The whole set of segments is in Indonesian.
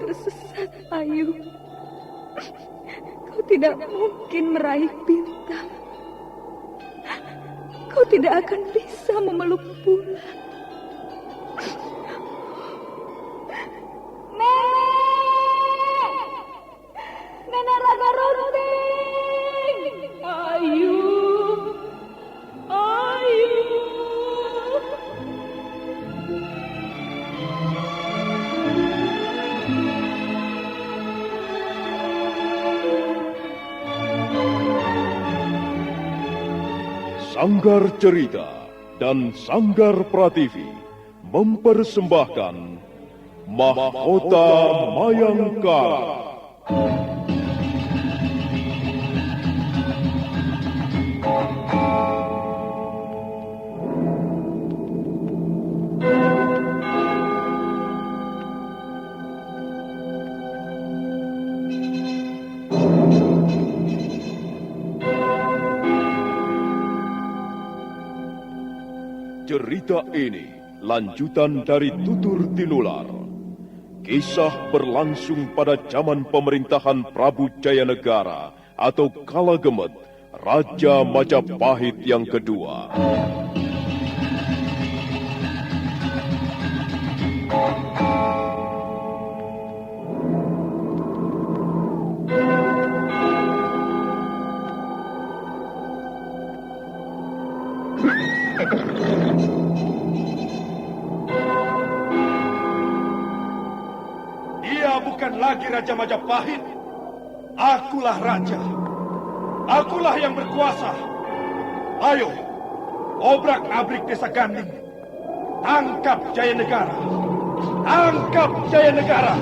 tersesat, Ayu. Kau tidak mungkin meraih bintang. Kau tidak akan bisa memeluk bulan. Nenek Raga Runting! Ayu! Ayu! Sanggar Cerita dan Sanggar Prativi mempersembahkan Mahkota Mayangkara. Cerita ini lanjutan dari Tutur Tinular. Kisah berlangsung pada zaman pemerintahan Prabu Jayanegara atau Kala Gemet, Raja Majapahit yang kedua. Dia bukan lagi Raja Majapahit. Akulah raja. Akulah yang berkuasa. Ayo, obrak-abrik desa Ganding. Tangkap Jayanegara. Tangkap Jayanegara.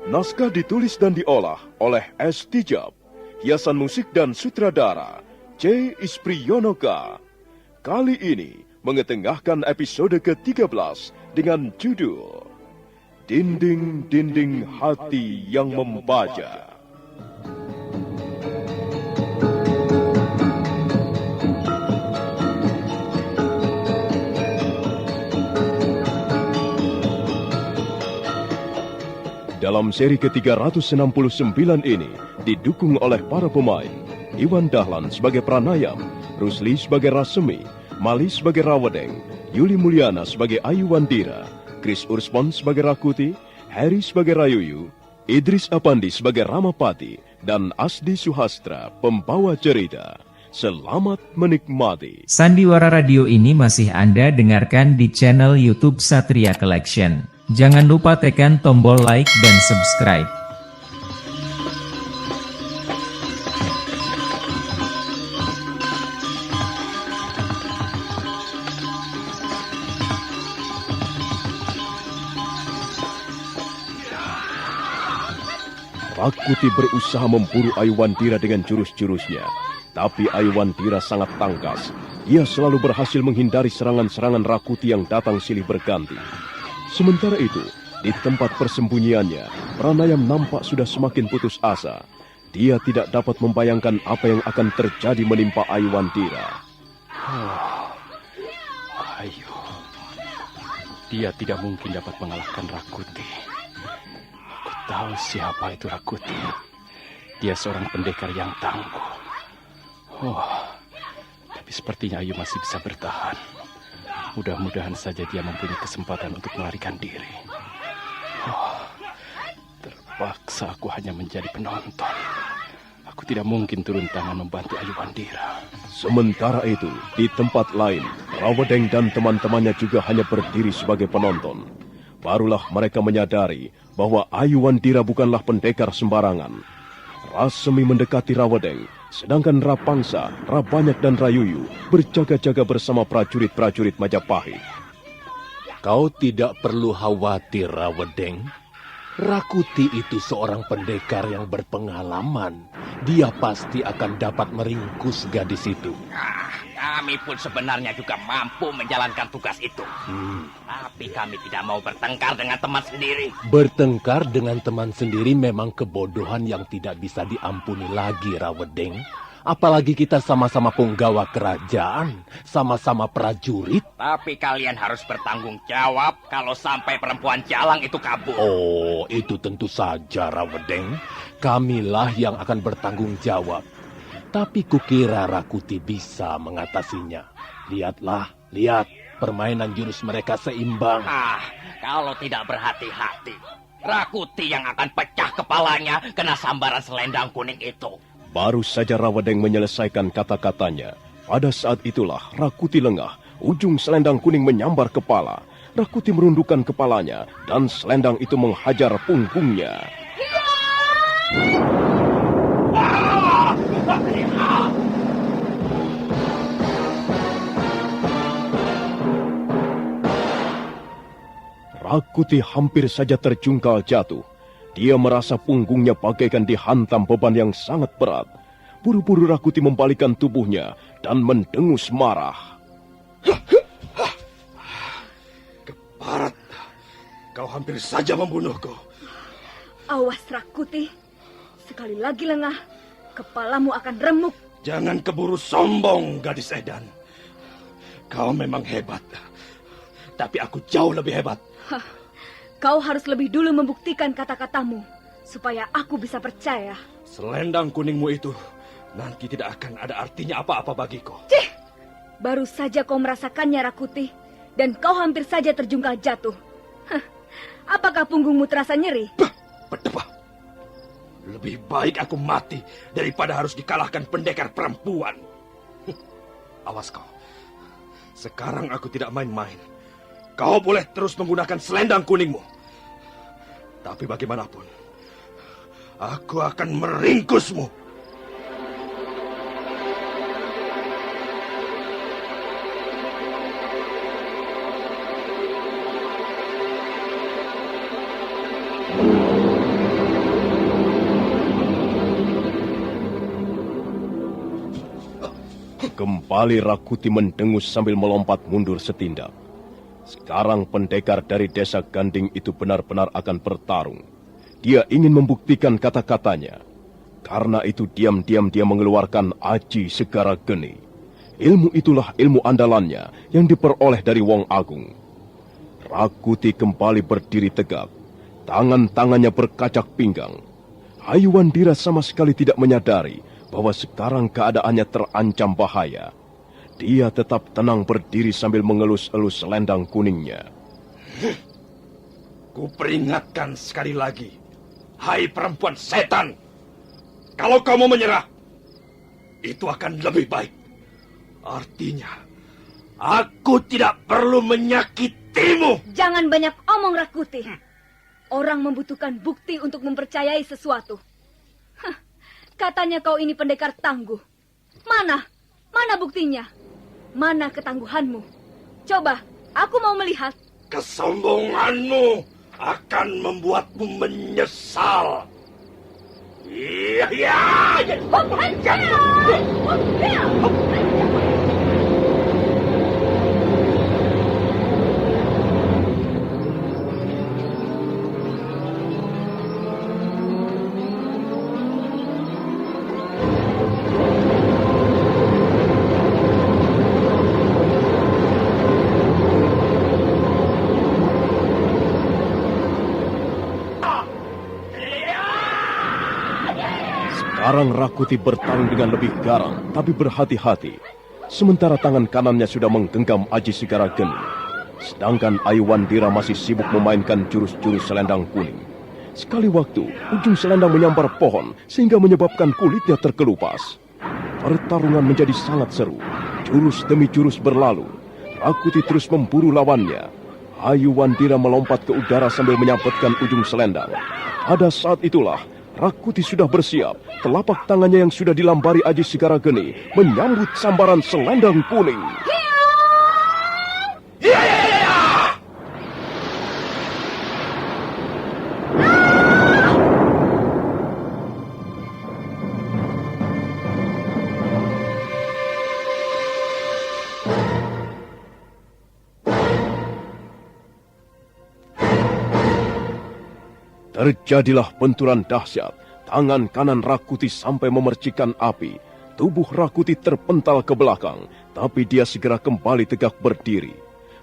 Naskah ditulis dan diolah oleh S. Tijab. Hiasan musik dan sutradara C. Ispriyonoka. Kali ini mengetengahkan episode ke-13 dengan judul Dinding-Dinding Hati yang Membaja. Dalam seri ke-369 ini didukung oleh para pemain Iwan Dahlan sebagai Pranayam, Rusli sebagai Rasemi, Mali sebagai Rawedeng, Yuli Mulyana sebagai Ayu Wandira, Chris Urspon sebagai Rakuti, Harry sebagai Rayuyu, Idris Apandi sebagai Ramapati, dan Asdi Suhastra pembawa cerita. Selamat menikmati. Sandiwara Radio ini masih Anda dengarkan di channel YouTube Satria Collection. Jangan lupa tekan tombol like dan subscribe. Rakuti berusaha memburu Ayu Wandira dengan jurus-jurusnya. Tapi Ayu Wandira sangat tangkas. Ia selalu berhasil menghindari serangan-serangan Rakuti yang datang silih berganti. Sementara itu, di tempat persembunyiannya, Pranayam nampak sudah semakin putus asa. Dia tidak dapat membayangkan apa yang akan terjadi menimpa Ayu Wandira. Ayu, dia tidak mungkin dapat mengalahkan Rakuti. Aku tahu siapa itu Rakuti. Dia seorang pendekar yang tangguh. Tapi sepertinya Ayu masih bisa bertahan. Mudah-mudahan saja dia mempunyai kesempatan untuk melarikan diri. Terpaksa aku hanya menjadi penonton. Aku tidak mungkin turun tangan membantu Ayu Wandira. Sementara itu, di tempat lain, Rawedeng dan teman-temannya juga hanya berdiri sebagai penonton. Barulah mereka menyadari bahwa Ayu Wandira bukanlah pendekar sembarangan. Rasemi mendekati Rawedeng, Sedangkan Rapangsa, Rabanyak dan Rayuyu berjaga-jaga bersama prajurit-prajurit Majapahit. Kau tidak perlu khawatir, Rawedeng. Rakuti itu seorang pendekar yang berpengalaman. Dia pasti akan dapat meringkus gadis itu. Kami pun sebenarnya juga mampu menjalankan tugas itu. Tapi kami tidak mau bertengkar dengan teman sendiri. Bertengkar dengan teman sendiri memang kebodohan yang tidak bisa diampuni lagi, Rawedeng. Apalagi kita sama-sama punggawa kerajaan, sama-sama prajurit. Tapi kalian harus bertanggung jawab kalau sampai perempuan jalang itu kabur. Oh, itu tentu saja, Rawedeng. Kamilah yang akan bertanggung jawab. Tapi kukira Rakuti bisa mengatasinya. Lihatlah, lihat. Permainan jurus mereka seimbang. Kalau tidak berhati-hati, Rakuti yang akan pecah kepalanya kena sambaran selendang kuning itu. Baru saja Rawedeng menyelesaikan kata-katanya. Pada saat itulah Rakuti lengah. Ujung selendang kuning menyambar kepala. Rakuti merundukkan kepalanya dan selendang itu menghajar punggungnya. Rakuti hampir saja terjungkal jatuh. Dia merasa punggungnya bagaikan dihantam beban yang sangat berat. Buru-buru Rakuti membalikkan tubuhnya dan mendengus marah. Keparat, kau hampir saja membunuhku. Awas Rakuti, sekali lagi lengah, kepalamu akan remuk. Jangan keburu sombong, gadis Edan. Kau memang hebat, tapi aku jauh lebih hebat. Kau harus lebih dulu membuktikan kata-katamu, supaya aku bisa percaya. Selendang kuningmu itu nanti tidak akan ada artinya apa-apa bagiku. Cih! Baru saja kau merasakannya, Rakuti, dan kau hampir saja terjungkal jatuh. Apakah punggungmu terasa nyeri? Berdebah. Lebih baik aku mati daripada harus dikalahkan pendekar perempuan. Awas kau. Sekarang aku tidak main-main. Kau boleh terus menggunakan selendang kuningmu. Tapi bagaimanapun, aku akan meringkusmu. Kembali Rakuti mendengus sambil melompat mundur setindak. Sekarang pendekar dari desa Ganding itu benar-benar akan bertarung. Dia ingin membuktikan kata-katanya. Karena itu diam-diam dia mengeluarkan Aji Segara Geni. Ilmu itulah ilmu andalannya yang diperoleh dari Wong Agung. Rakuti kembali berdiri tegak. Tangan-tangannya berkacak pinggang. Hayuwandira sama sekali tidak menyadari bahwa sekarang keadaannya terancam bahaya. Dia tetap tenang berdiri sambil mengelus-elus selendang kuningnya. Ku peringatkan sekali lagi, hai perempuan setan, kalau kamu menyerah, itu akan lebih baik. Artinya, aku tidak perlu menyakitimu. Jangan banyak omong, Rakuti. Orang membutuhkan bukti untuk mempercayai sesuatu. Katanya kau ini pendekar tangguh. Mana buktinya? Mana ketangguhanmu? Coba, aku mau melihat. Kesombonganmu akan membuatmu menyesal. Iya. Sekarang Rakuti bertarung dengan lebih garang, tapi berhati-hati. Sementara tangan kanannya sudah menggenggam Aji Segara Geni. Sedangkan Hayuwandira masih sibuk memainkan jurus-jurus selendang kuning. Sekali waktu, ujung selendang menyambar pohon, sehingga menyebabkan kulitnya terkelupas. Pertarungan menjadi sangat seru. Jurus demi jurus berlalu. Rakuti terus memburu lawannya. Hayuwandira melompat ke udara sambil menyabetkan ujung selendang. Pada saat itulah, Rakuti sudah bersiap. Telapak tangannya yang sudah dilambari Aji Sekarageni menyambut sambaran selendang kuning. Terjadilah benturan dahsyat. Tangan kanan Rakuti sampai memercikan api. Tubuh Rakuti terpental ke belakang, tapi dia segera kembali tegak berdiri.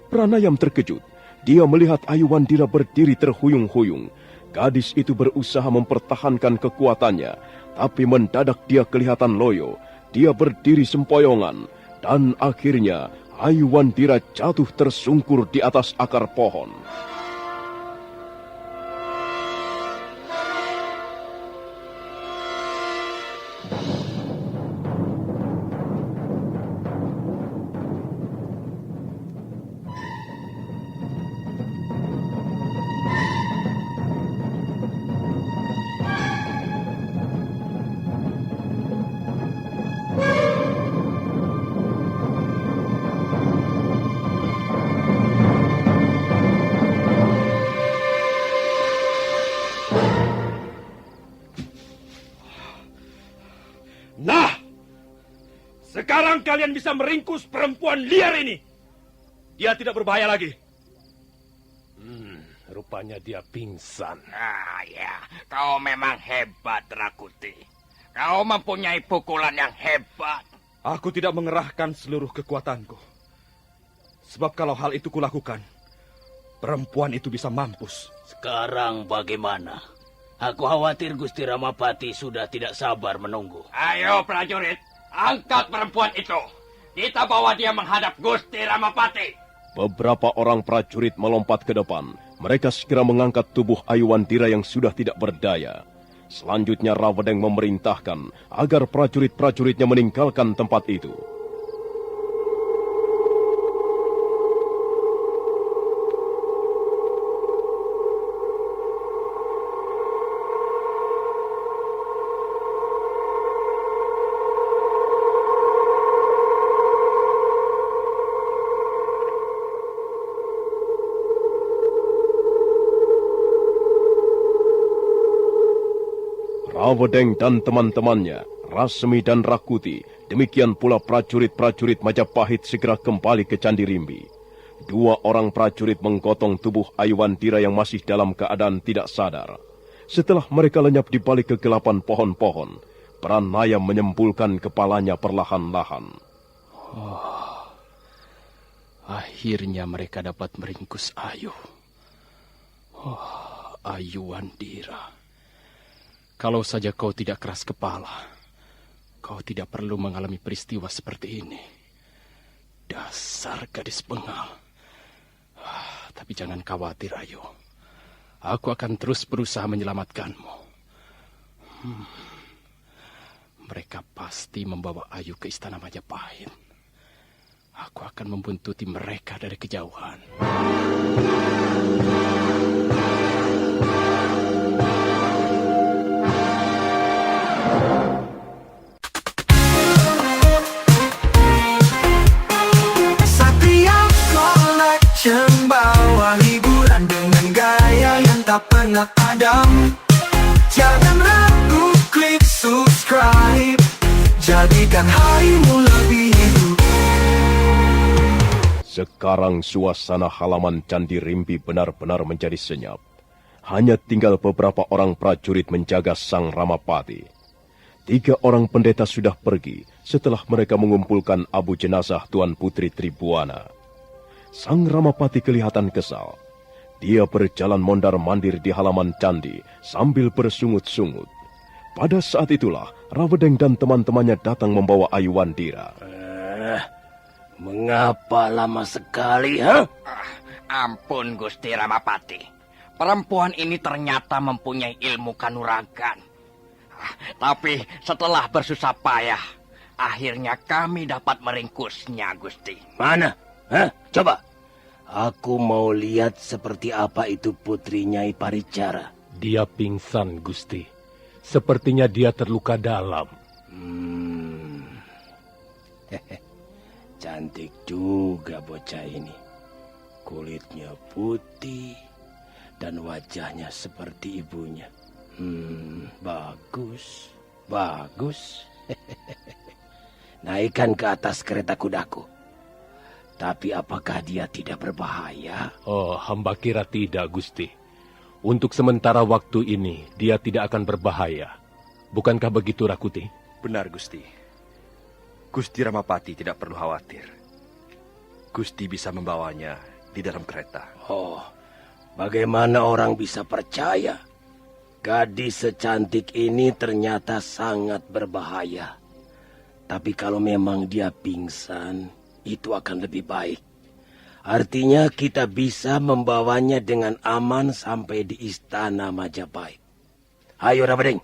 Pranayam terkejut. Dia melihat Ayuwandira berdiri terhuyung-huyung. Gadis itu berusaha mempertahankan kekuatannya, tapi mendadak dia kelihatan loyo. Dia berdiri sempoyongan, dan akhirnya Ayuwandira jatuh tersungkur di atas akar pohon. Nah, sekarang kalian bisa meringkus perempuan liar ini. Dia tidak berbahaya lagi. Rupanya dia pingsan. Ah ya, kau memang hebat, Rakuti. Kau mempunyai pukulan yang hebat. Aku tidak mengerahkan seluruh kekuatanku. Sebab kalau hal itu kulakukan, perempuan itu bisa mampus. Sekarang bagaimana? Aku khawatir Gusti Ramapati sudah tidak sabar menunggu. Ayo prajurit, angkat perempuan itu. Kita bawa dia menghadap Gusti Ramapati. Beberapa orang prajurit melompat ke depan. Mereka segera mengangkat tubuh Ayuwandira yang sudah tidak berdaya. Selanjutnya Rawedeng memerintahkan agar prajurit-prajuritnya meninggalkan tempat itu. Rawedeng dan teman-temannya, Rasmi dan Rakuti, demikian pula prajurit-prajurit Majapahit segera kembali ke Candi Rimbi. 2 orang prajurit menggotong tubuh Ayuwandira yang masih dalam keadaan tidak sadar. Setelah mereka lenyap di balik kegelapan pohon-pohon, Pranayam menyembulkan kepalanya perlahan-lahan. Akhirnya mereka dapat meringkus Ayu. Ayuwandira. Kalau saja kau tidak keras kepala, kau tidak perlu mengalami peristiwa seperti ini. Dasar gadis bengal. Tapi jangan khawatir, Ayu. Aku akan terus berusaha menyelamatkanmu. Mereka pasti membawa Ayu ke istana Majapahit. Aku akan membuntuti mereka dari kejauhan. Bawa hiburan dengan gaya yang tak pernah padam. Jangan ragu, klik subscribe. Jadikan harimu lebih hidup. Sekarang suasana halaman Candi Rimbi benar-benar menjadi senyap. Hanya tinggal beberapa orang prajurit menjaga Sang Ramapati. 3 orang pendeta sudah pergi setelah mereka mengumpulkan abu jenazah Tuan Putri Tribuana. Sang Ramapati kelihatan kesal. Dia berjalan mondar-mandir di halaman candi sambil bersungut-sungut. Pada saat itulah Rawedeng dan teman-temannya datang membawa Ayuwandira. Mengapa lama sekali, ha? Ampun Gusti Ramapati. Perempuan ini ternyata mempunyai ilmu kanuragan. Tapi setelah bersusah payah, akhirnya kami dapat meringkusnya, Gusti. Mana? Hah? Coba. Aku mau lihat seperti apa itu Putri Nyai Paricara. Dia pingsan, Gusti. Sepertinya dia terluka dalam. Cantik juga bocah ini. Kulitnya putih dan wajahnya seperti ibunya. Bagus, bagus. Naikkan ke atas kereta kudaku. Tapi apakah dia tidak berbahaya? Oh, hamba kira tidak, Gusti. Untuk sementara waktu ini, dia tidak akan berbahaya. Bukankah begitu, Rakuti? Benar, Gusti. Gusti Ramapati tidak perlu khawatir. Gusti bisa membawanya di dalam kereta. Oh, bagaimana orang bisa percaya? Gadis secantik ini ternyata sangat berbahaya. Tapi kalau memang dia pingsan, itu akan lebih baik. Artinya kita bisa membawanya dengan aman sampai di istana Majapahit. Ayo Rawading,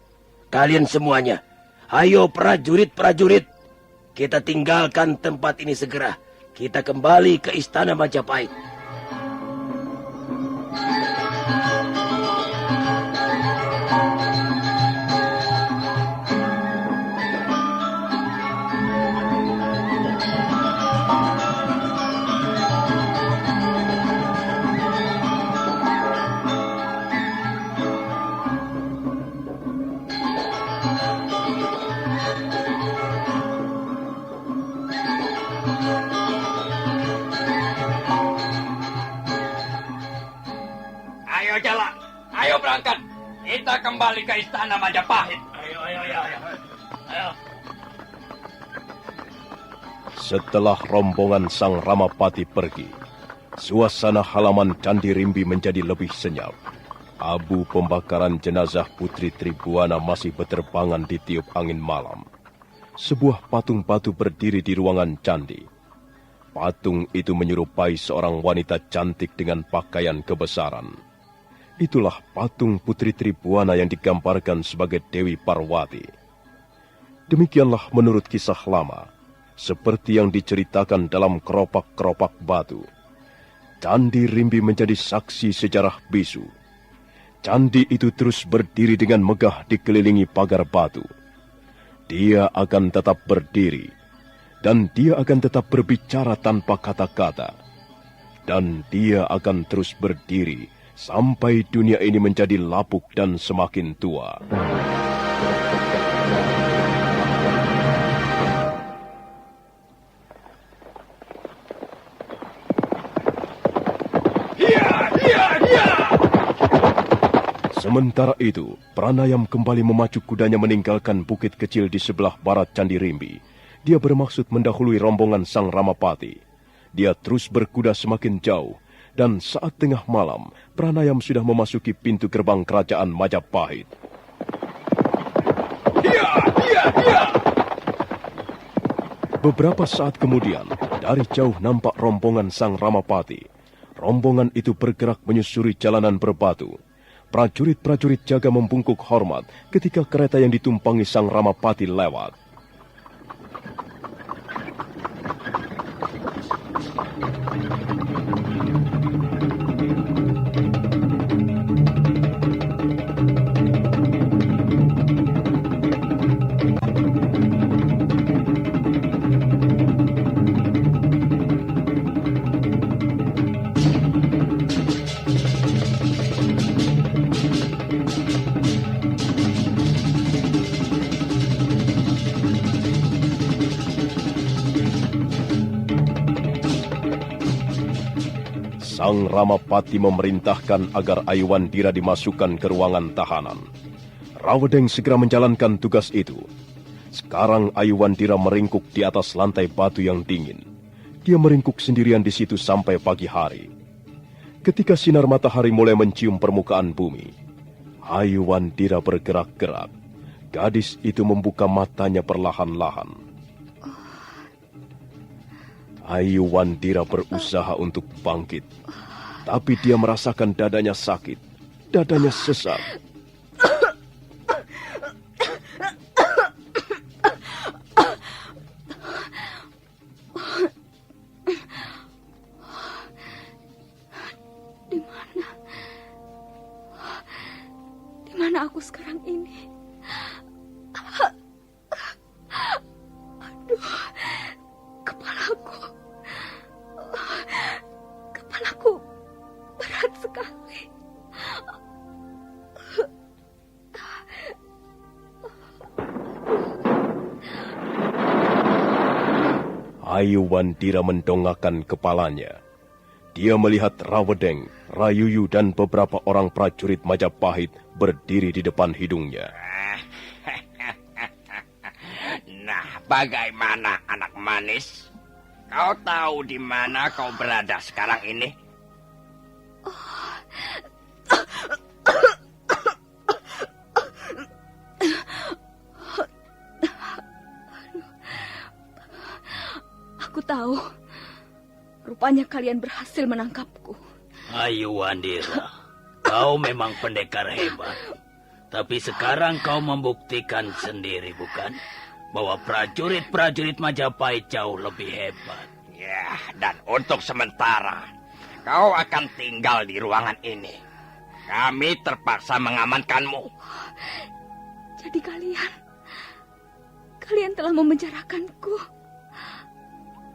kalian semuanya. Ayo prajurit-prajurit. Kita tinggalkan tempat ini segera. Kita kembali ke istana Majapahit. Ayo jalan, ayo berangkat. Kita kembali ke istana Majapahit. Ayo. Setelah rombongan Sang Ramapati pergi, suasana halaman Candi Rimbi menjadi lebih senyap. Abu pembakaran jenazah Putri Tribuana masih berterbangan di tiup angin malam. Sebuah patung batu berdiri di ruangan candi. Patung itu menyerupai seorang wanita cantik dengan pakaian kebesaran. Itulah patung Putri Tribuana yang digambarkan sebagai Dewi Parwati. Demikianlah menurut kisah lama, seperti yang diceritakan dalam keropak-keropak batu. Candi Rimbi menjadi saksi sejarah bisu. Candi itu terus berdiri dengan megah dikelilingi pagar batu. Dia akan tetap berdiri, dan dia akan tetap berbicara tanpa kata-kata. Dan dia akan terus berdiri sampai dunia ini menjadi lapuk dan semakin tua. Sementara itu, Pranayam kembali memacu kudanya meninggalkan bukit kecil di sebelah barat Candi Rimbi. Dia bermaksud mendahului rombongan Sang Ramapati. Dia terus berkuda semakin jauh, dan saat tengah malam, Pranayam sudah memasuki pintu gerbang kerajaan Majapahit. Beberapa saat kemudian, dari jauh nampak rombongan Sang Ramapati. Rombongan itu bergerak menyusuri jalanan berbatu. Prajurit-prajurit jaga membungkuk hormat ketika kereta yang ditumpangi Sang Ramapati lewat. Sang Ramapati memerintahkan agar Ayuwandira dimasukkan ke ruangan tahanan. Rawadeng segera menjalankan tugas itu. Sekarang Ayuwandira meringkuk di atas lantai batu yang dingin. Dia meringkuk sendirian di situ sampai pagi hari. Ketika sinar matahari mulai mencium permukaan bumi, Ayuwandira bergerak-gerak. Gadis itu membuka matanya perlahan-lahan. Ayuwandira berusaha untuk bangkit, tapi dia merasakan dadanya sakit, dadanya sesak. Di mana aku sekarang ini? Kepalaku berat sekali. Ayuwandira mendongakkan kepalanya. Dia melihat Rawedeng, Rayuyu dan beberapa orang prajurit Majapahit berdiri di depan hidungnya. Nah, bagaimana anak manis? Kau tahu di mana kau berada sekarang ini? Aku tahu. Rupanya kalian berhasil menangkapku. Ayuwandira, kau memang pendekar hebat. Tapi sekarang kau membuktikan sendiri, bukan? Bahwa prajurit-prajurit Majapahit jauh lebih hebat. Ya, dan untuk sementara, kau akan tinggal di ruangan ini. Kami terpaksa mengamankanmu. Jadi kalian telah memenjarakanku.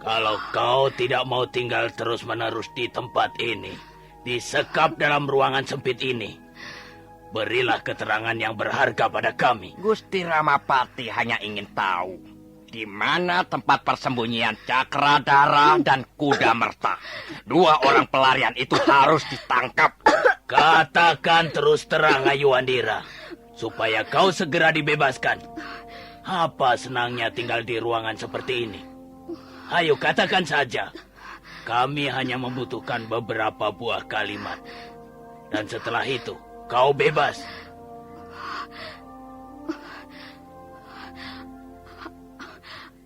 Kalau kau tidak mau tinggal terus-menerus di tempat ini, disekap dalam ruangan sempit ini, berilah keterangan yang berharga pada kami. Gusti Ramapati hanya ingin tahu di mana tempat persembunyian Cakradara dan Kuda Merta. 2 orang pelarian itu harus ditangkap. Katakan terus terang, Ayuwandira, supaya kau segera dibebaskan. Apa senangnya tinggal di ruangan seperti ini? Ayo katakan saja. Kami hanya membutuhkan beberapa buah kalimat. Dan setelah itu, kau bebas.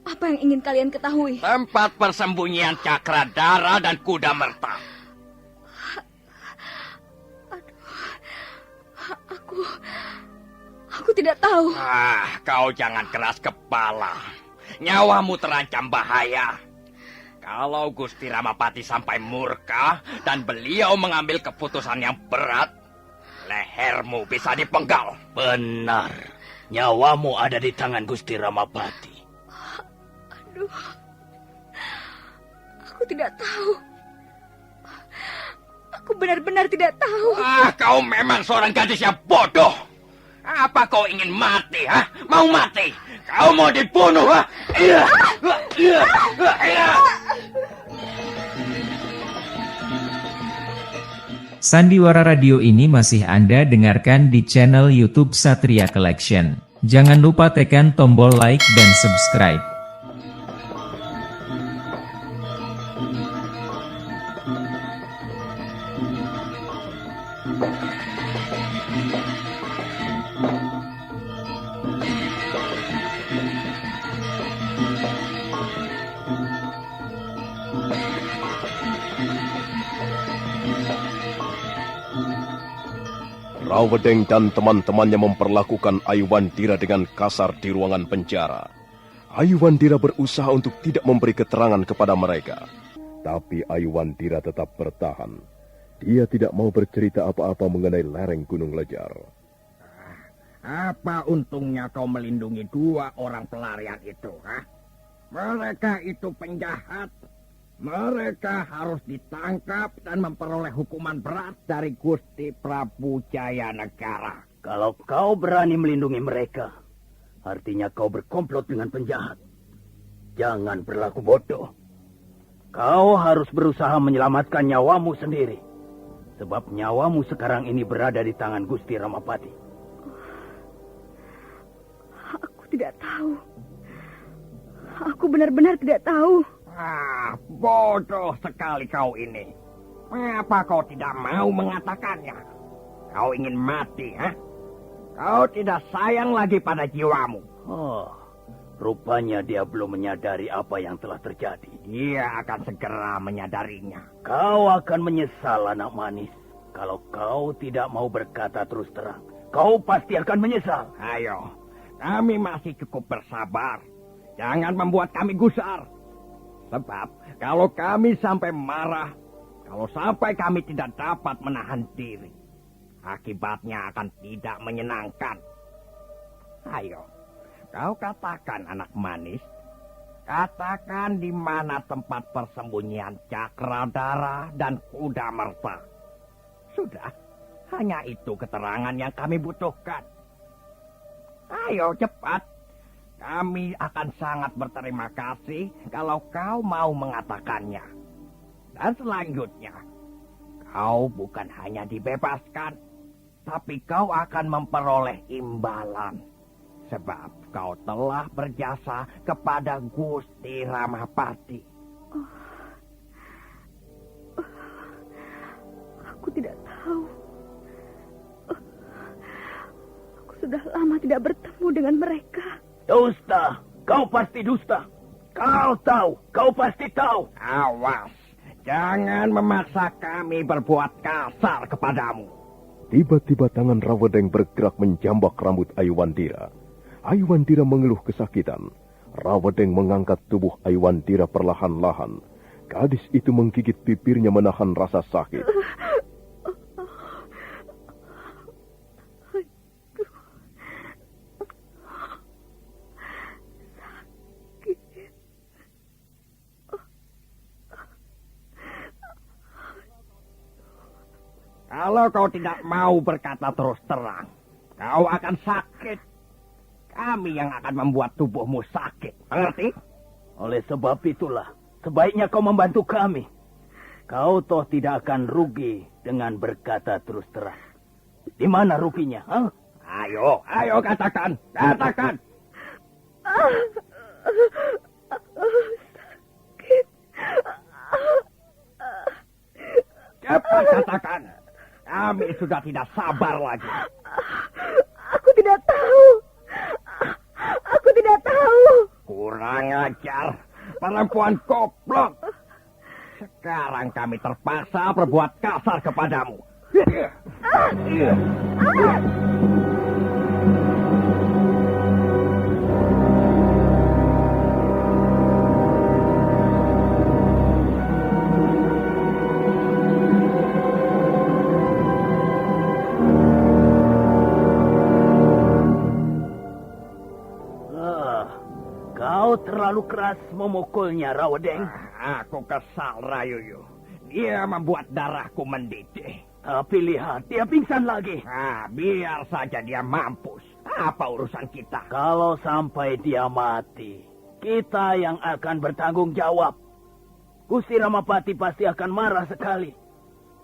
Apa yang ingin kalian ketahui? Tempat persembunyian Cakradara dan Kuda Merta. Aku tidak tahu. Kau jangan keras kepala. Nyawamu terancam bahaya. Kalau Gusti Ramapati sampai murka dan beliau mengambil keputusan yang berat, lehermu bisa dipenggal. Benar. Nyawamu ada di tangan Gusti Ramapati. Aduh. Aku tidak tahu. Aku benar-benar tidak tahu. Kau memang seorang gadis yang bodoh. Apa kau ingin mati, ha? Mau mati? Kau mau dibunuh, ha? Iya. Sandiwara Radio ini masih Anda dengarkan di channel YouTube Satria Collection. Jangan lupa tekan tombol like dan subscribe. Rawedeng dan teman-temannya memperlakukan Ayuwandira dengan kasar di ruangan penjara. Ayuwandira berusaha untuk tidak memberi keterangan kepada mereka. Tapi Ayuwandira tetap bertahan. Dia tidak mau bercerita apa-apa mengenai lereng Gunung Lejar. Apa untungnya kau melindungi 2 orang pelarian itu, ha? Mereka itu penjahat. Mereka harus ditangkap dan memperoleh hukuman berat dari Gusti Prabu Jayanegara. Kalau kau berani melindungi mereka, artinya kau berkomplot dengan penjahat. Jangan berlaku bodoh. Kau harus berusaha menyelamatkan nyawamu sendiri. Sebab nyawamu sekarang ini berada di tangan Gusti Ramapati. Aku tidak tahu. Aku benar-benar tidak tahu. Bodoh sekali kau ini. Mengapa kau tidak mau mengatakannya? Kau ingin mati, ha? Kau tidak sayang lagi pada jiwamu. Rupanya dia belum menyadari apa yang telah terjadi. Dia akan segera menyadarinya. Kau akan menyesal, anak manis. Kalau kau tidak mau berkata terus terang, kau pasti akan menyesal. Ayo, kami masih cukup bersabar. Jangan membuat kami gusar. Sebab kalau kami sampai marah, kalau sampai kami tidak dapat menahan diri, akibatnya akan tidak menyenangkan. Ayo, kau katakan anak manis, Katakan di mana tempat persembunyian Cakradara dan Kuda Merta. Sudah, hanya itu keterangan yang kami butuhkan. Ayo cepat. Kami akan sangat berterima kasih kalau kau mau mengatakannya. Dan selanjutnya, kau bukan hanya dibebaskan, tapi kau akan memperoleh imbalan. Sebab kau telah berjasa kepada Gusti Ramapati. Aku tidak tahu. Aku sudah lama tidak bertemu dengan mereka. Dusta, kau pasti dusta. Kau tahu, kau pasti tahu. Awas, jangan memaksa kami berbuat kasar kepadamu. Tiba-tiba tangan Rawedeng bergerak menjambak rambut Aiwandira. Aiwandira mengeluh kesakitan. Rawedeng mengangkat tubuh Aiwandira perlahan-lahan. Gadis itu menggigit bibirnya menahan rasa sakit. Kalau kau tidak mau berkata terus terang, kau akan sakit. Kami yang akan membuat tubuhmu sakit. Mengerti? Oleh sebab itulah, sebaiknya kau membantu kami. Kau toh tidak akan rugi dengan berkata terus terang. Di mana ruginya? Huh? Ayo katakan. Katakan. Sakit. Cepat katakan. Kami sudah tidak sabar lagi. Aku tidak tahu. Aku tidak tahu. Kurang ajar. Perempuan goblok. Sekarang kami terpaksa berbuat kasar kepadamu. Kau terlalu keras memukulnya, Rawedeng. Aku kesal, Rayuyu. Dia membuat darahku mendidih. Tapi lihat, dia pingsan lagi. Biar saja dia mampus. Apa urusan kita? Kalau sampai dia mati, kita yang akan bertanggung jawab. Gusti Ramapati pasti akan marah sekali.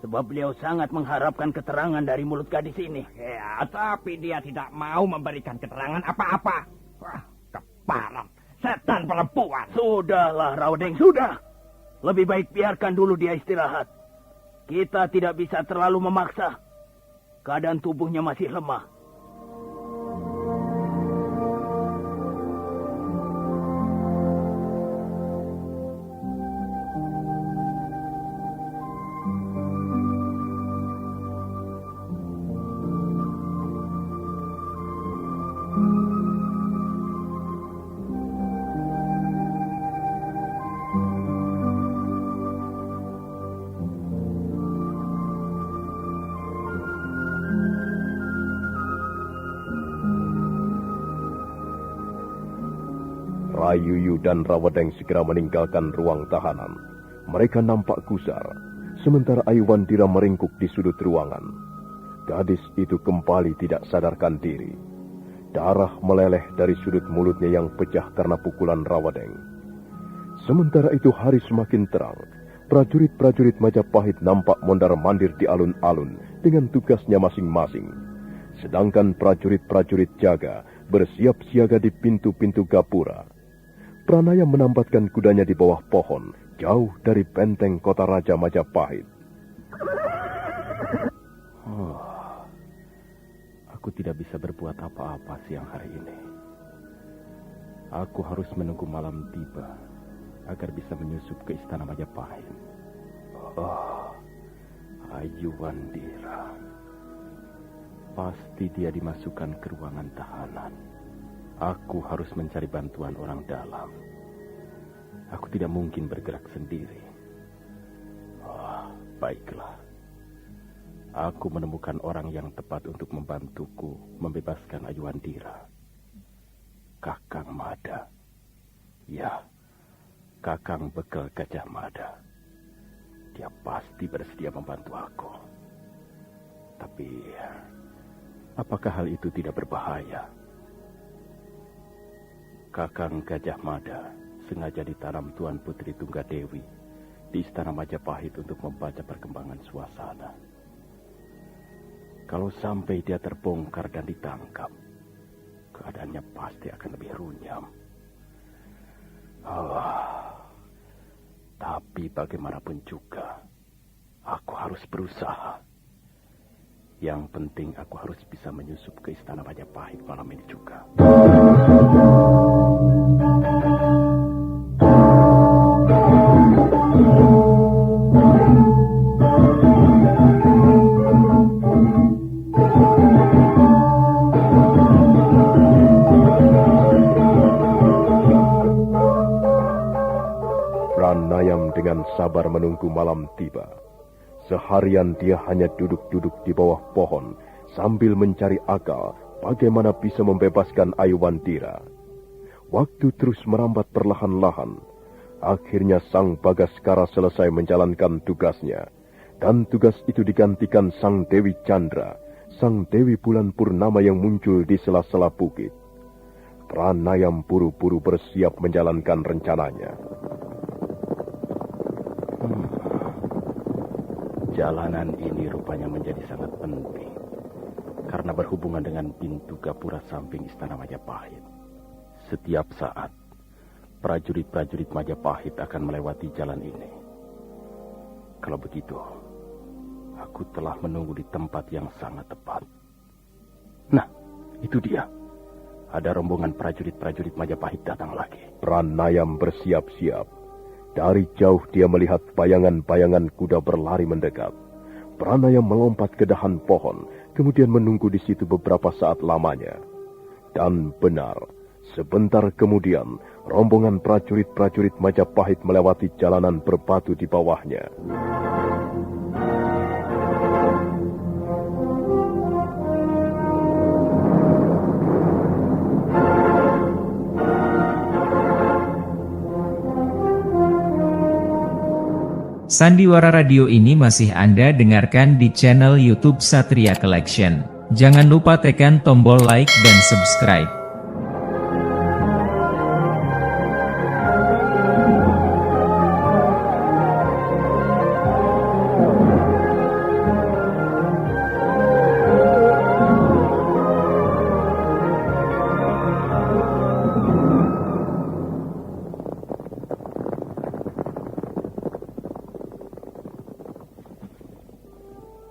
Sebab beliau sangat mengharapkan keterangan dari mulut gadis ini. Ya, tapi dia tidak mau memberikan keterangan apa-apa. Wah, keparat. Setan perempuan. Sudahlah, Rawedeng, sudah. Lebih baik biarkan dulu dia istirahat. Kita tidak bisa terlalu memaksa. Keadaan tubuhnya masih lemah. Rayuyu dan Rawedeng segera meninggalkan ruang tahanan. Mereka nampak gusar, sementara Aiwandira meringkuk di sudut ruangan. Gadis itu kembali tidak sadarkan diri. Darah meleleh dari sudut mulutnya yang pecah karena pukulan Rawedeng. Sementara itu hari semakin terang. Prajurit-prajurit Majapahit nampak mondar-mandir di alun-alun dengan tugasnya masing-masing. Sedangkan prajurit-prajurit jaga bersiap siaga di pintu-pintu gapura. Pranaya menambatkan kudanya di bawah pohon, jauh dari benteng kota Raja Majapahit. Aku tidak bisa berbuat apa-apa siang hari ini. Aku harus menunggu malam tiba agar bisa menyusup ke istana Majapahit. Aiwandira. Pasti dia dimasukkan ke ruangan tahanan. Aku harus mencari bantuan orang dalam. Aku tidak mungkin bergerak sendiri. Baiklah. Aku menemukan orang yang tepat untuk membantuku membebaskan Aiwandira. Kakang Mada. Ya, Kakang Bekel Gajah Mada. Dia pasti bersedia membantu aku. Tapi, apakah hal itu tidak berbahaya? Kakang Gajah Mada sengaja ditanam Tuan Putri Tunggadewi di Istana Majapahit untuk membaca perkembangan suasana. Kalau sampai dia terbongkar dan ditangkap, keadaannya pasti akan lebih runyam. Tapi bagaimanapun juga, aku harus berusaha. Yang penting aku harus bisa menyusup ke Istana Majapahit malam ini juga. Pranayam dengan sabar menunggu malam tiba. Seharian dia hanya duduk-duduk di bawah pohon sambil mencari akal bagaimana bisa membebaskan Ayuwandira. Waktu terus merambat perlahan-lahan. Akhirnya Sang Bagaskara selesai menjalankan tugasnya. Dan tugas itu digantikan Sang Dewi Chandra, Sang Dewi Bulan Purnama yang muncul di sela-sela bukit. Pranayam buru-buru bersiap menjalankan rencananya. Jalanan ini rupanya menjadi sangat penting karena berhubungan dengan pintu gapura samping Istana Majapahit. Setiap saat, prajurit-prajurit Majapahit akan melewati jalan ini. Kalau begitu, aku telah menunggu di tempat yang sangat tepat. Nah, itu dia. Ada rombongan prajurit-prajurit Majapahit datang lagi. Pranayam bersiap-siap. Dari jauh dia melihat bayangan-bayangan kuda berlari mendekat. Pranayam melompat ke dahan pohon, kemudian menunggu di situ beberapa saat lamanya. Dan benar, sebentar kemudian, rombongan prajurit-prajurit Majapahit melewati jalanan berbatu di bawahnya. Sandiwara Radio ini masih Anda dengarkan di channel YouTube Satria Collection. Jangan lupa tekan tombol like dan subscribe.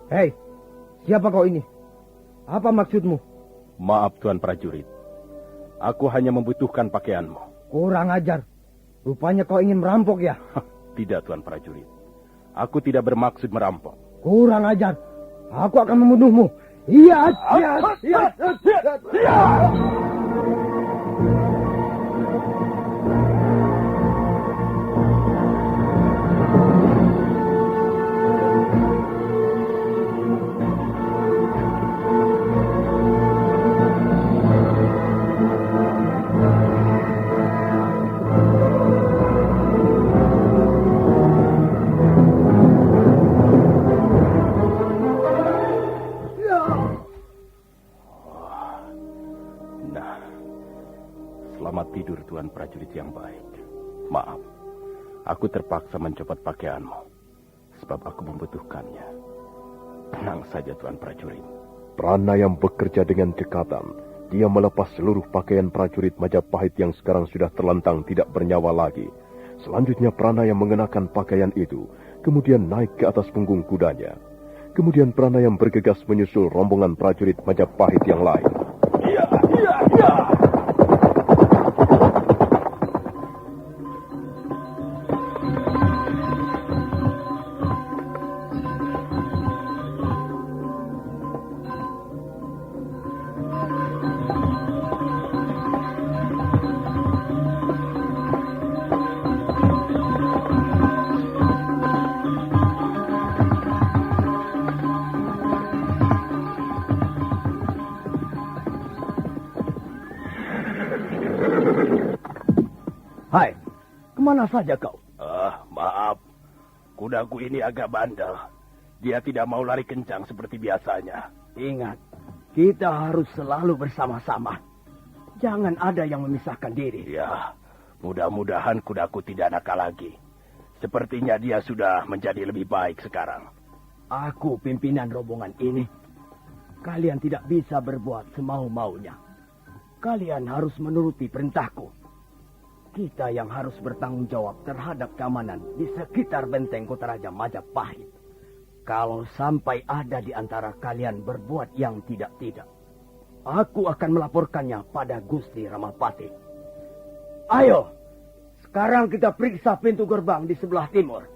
Hei, siapa kau ini? Apa maksudmu? Maaf Tuan Prajurit, aku hanya membutuhkan pakaianmu. Kurang ajar. Rupanya kau ingin merampok ya? Tidak Tuan Prajurit, aku tidak bermaksud merampok. Kurang ajar. Aku akan membunuhmu. Iya, iya, iya, iya. Selamat tidur Tuan Prajurit yang baik. Maaf, aku terpaksa mencopot pakaianmu, sebab aku membutuhkannya. Tenang saja Tuan Prajurit. Pranayam bekerja dengan cekatan. Dia melepas seluruh pakaian prajurit Majapahit yang sekarang sudah terlentang tidak bernyawa lagi. Selanjutnya Pranayam mengenakan pakaian itu, kemudian naik ke atas punggung kudanya. Kemudian Pranayam bergegas menyusul rombongan prajurit Majapahit yang lain. Iya, iya, iya. Kemana saja kau? Maaf. Kudaku ini agak bandel. Dia tidak mau lari kencang seperti biasanya. Ingat, kita harus selalu bersama-sama. Jangan ada yang memisahkan diri. Ya, mudah-mudahan kudaku tidak nakal lagi. Sepertinya dia sudah menjadi lebih baik sekarang. Aku pimpinan rombongan ini. Kalian tidak bisa berbuat semau-maunya. Kalian harus menuruti perintahku. Kita yang harus bertanggung jawab terhadap keamanan di sekitar benteng Kota Raja Majapahit. Kalau sampai ada di antara kalian berbuat yang tidak-tidak, aku akan melaporkannya pada Gusti Ramapati. Ayo, sekarang kita periksa pintu gerbang di sebelah timur.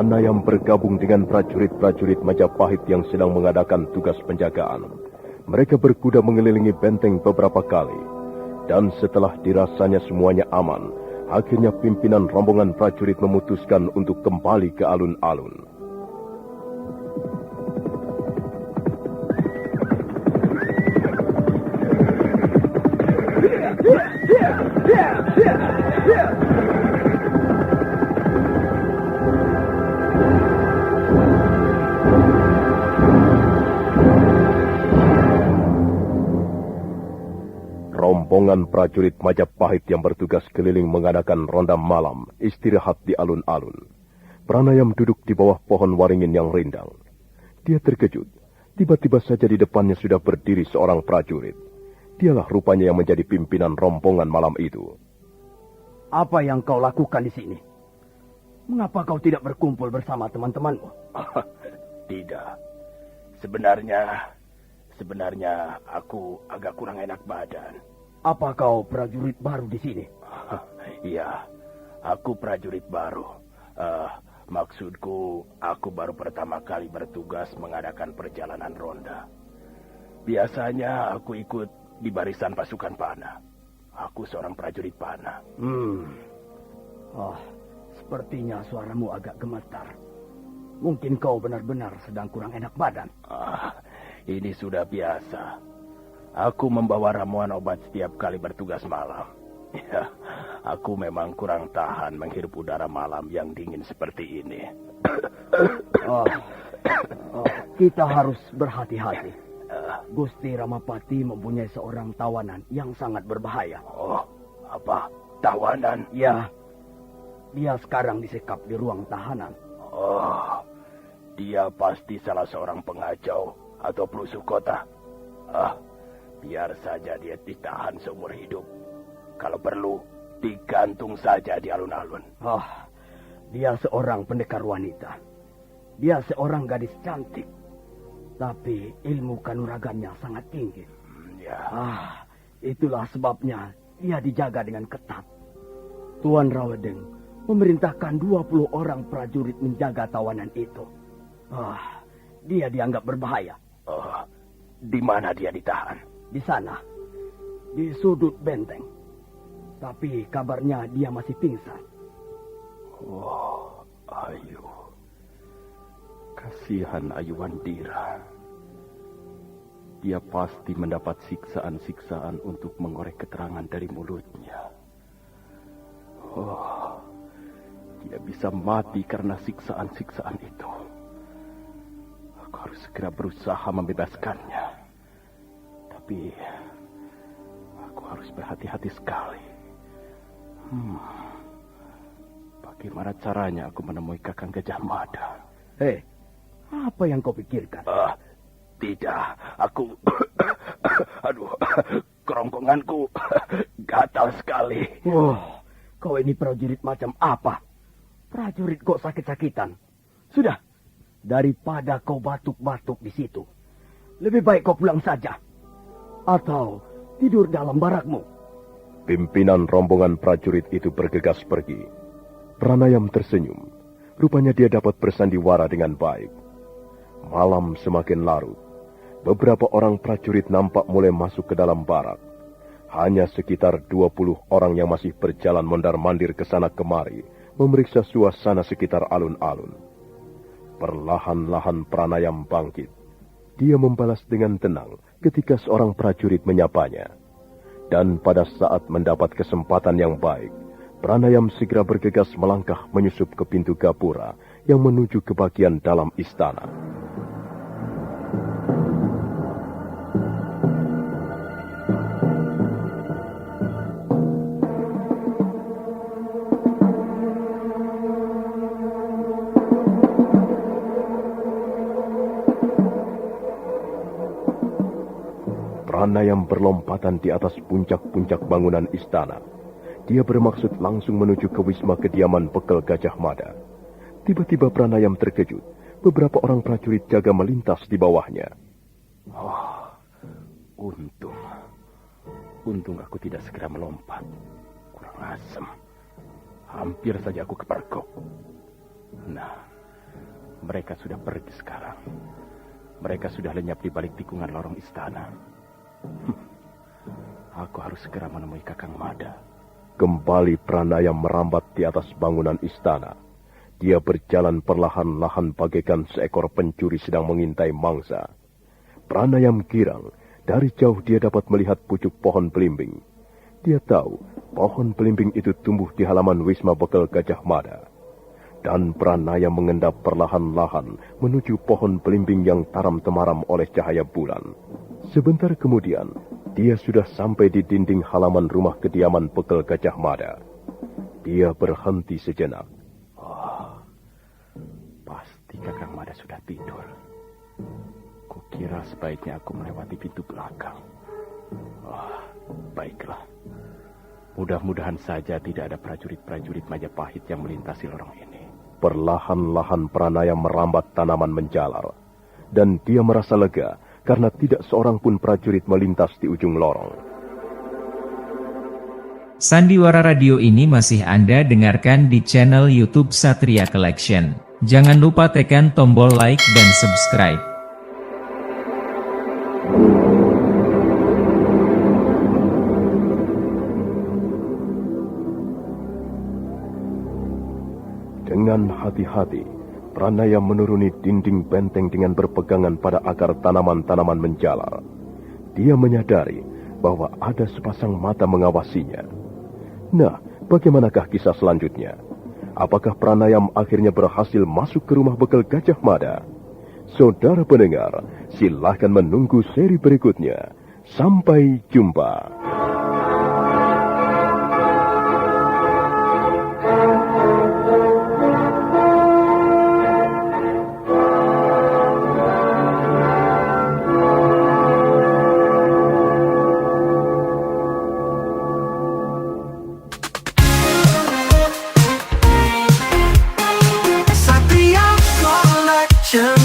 Pranayam bergabung dengan prajurit-prajurit Majapahit yang sedang mengadakan tugas penjagaan. Mereka berkuda mengelilingi benteng beberapa kali. Dan setelah dirasanya semuanya aman, akhirnya pimpinan rombongan prajurit memutuskan untuk kembali ke alun-alun. Rombongan prajurit Majapahit yang bertugas keliling mengadakan ronda malam istirahat di alun-alun. Pranayam duduk di bawah pohon waringin yang rindang. Dia terkejut. Tiba-tiba saja di depannya sudah berdiri seorang prajurit. Dialah rupanya yang menjadi pimpinan rombongan malam itu. Apa yang kau lakukan di sini? Mengapa kau tidak berkumpul bersama teman-temanmu? Tidak. Sebenarnya aku agak kurang enak badan. Apa kau prajurit baru di sini? Iya, aku prajurit baru. Maksudku, aku baru pertama kali bertugas mengadakan perjalanan ronda. Biasanya aku ikut di barisan pasukan panah. Aku seorang prajurit panah. Sepertinya suaramu agak gemetar. Mungkin kau benar-benar sedang kurang enak badan. Ini sudah biasa. Aku membawa ramuan obat setiap kali bertugas malam. Ya, aku memang kurang tahan menghirup udara malam yang dingin seperti ini. Kita harus berhati-hati. Gusti Ramapati mempunyai seorang tawanan yang sangat berbahaya. Apa? Tawanan? Ya, dia sekarang disekap di ruang tahanan. Dia pasti salah seorang pengacau atau perusuh kota. Biar saja dia ditahan seumur hidup. Kalau perlu, digantung saja di alun-alun. Dia seorang pendekar wanita. Dia seorang gadis cantik. Tapi ilmu kanuragannya sangat tinggi. Itulah sebabnya dia dijaga dengan ketat. Tuan Rawedeng memerintahkan 20 orang prajurit menjaga tawanan itu. Dia dianggap berbahaya. Di mana dia ditahan? Di sana, di sudut benteng. Tapi kabarnya dia masih pingsan. Ayu. Kasihan Ayu Wandira. Dia pasti mendapat siksaan-siksaan untuk mengorek keterangan dari mulutnya. Dia bisa mati karena siksaan-siksaan itu. Aku harus segera berusaha membebaskannya. Tapi aku harus berhati-hati sekali. Bagaimana caranya aku menemui Kakang Gajah Mada? Apa yang kau pikirkan? Tidak, aku... Aduh, kerongkonganku gatal sekali. Kau ini prajurit macam apa? Prajurit kok sakit-sakitan? Sudah, Daripada kau batuk-batuk di situ, lebih baik kau pulang saja. Atau tidur dalam barakmu. Pimpinan rombongan prajurit itu bergegas pergi. Pranayam tersenyum. Rupanya dia dapat bersandiwara dengan baik. Malam semakin larut. Beberapa orang prajurit nampak mulai masuk ke dalam barak. Hanya sekitar 20 orang yang masih berjalan mondar-mandir ke sana kemari, memeriksa suasana sekitar alun-alun. Perlahan-lahan Pranayam bangkit. Dia membalas dengan tenang ketika seorang prajurit menyapanya. Dan pada saat mendapat kesempatan yang baik, Pranayam segera bergegas melangkah menyusup ke pintu gapura yang menuju ke bagian dalam istana. Pranayam berlompatan di atas puncak-puncak bangunan istana. Dia bermaksud langsung menuju ke wisma kediaman Bekel Gajah Mada. Tiba-tiba Pranayam terkejut. Beberapa orang prajurit jaga melintas di bawahnya. Oh, untung aku tidak segera melompat. Kurang asem. Hampir saja aku kepergok. Nah, mereka sudah pergi sekarang. Mereka sudah lenyap di balik tikungan lorong istana. Aku harus segera menemui Kakang Mada. Kembali Pranayam merambat di atas bangunan istana. Dia berjalan perlahan-lahan bagaikan seekor pencuri sedang mengintai mangsa. Pranayam girang. Dari jauh dia dapat melihat pucuk pohon belimbing. Dia tahu pohon belimbing itu tumbuh di halaman wisma Bekel Gajah Mada. Dan Pranayam mengendap perlahan-lahan menuju pohon belimbing yang taram-temaram oleh cahaya bulan. Sebentar kemudian, dia sudah sampai di dinding halaman rumah kediaman Bekel Gajah Mada. Dia berhenti sejenak. Oh, pasti Kakang Mada sudah tidur. Kukira sebaiknya aku melewati pintu belakang. Oh, baiklah. Mudah-mudahan saja tidak ada prajurit-prajurit Majapahit yang melintasi lorong ini. Perlahan-lahan Pranayam merambat tanaman menjalar. Dan dia merasa lega karena tidak seorang pun prajurit melintas di ujung lorong. Sandiwara radio ini masih Anda dengarkan di channel YouTube Satria Collection. Jangan lupa tekan tombol like dan subscribe. Dengan hati-hati, Pranayam menuruni dinding benteng dengan berpegangan pada akar tanaman-tanaman menjalar. Dia menyadari bahwa ada sepasang mata mengawasinya. Nah, bagaimanakah kisah selanjutnya? Apakah Pranayam akhirnya berhasil masuk ke rumah Bekel Gajah Mada? Saudara pendengar, silahkan menunggu seri berikutnya. Sampai jumpa.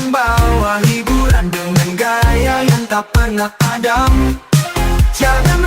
Bawa hiburan dengan gaya yang tak pernah padam. Jangan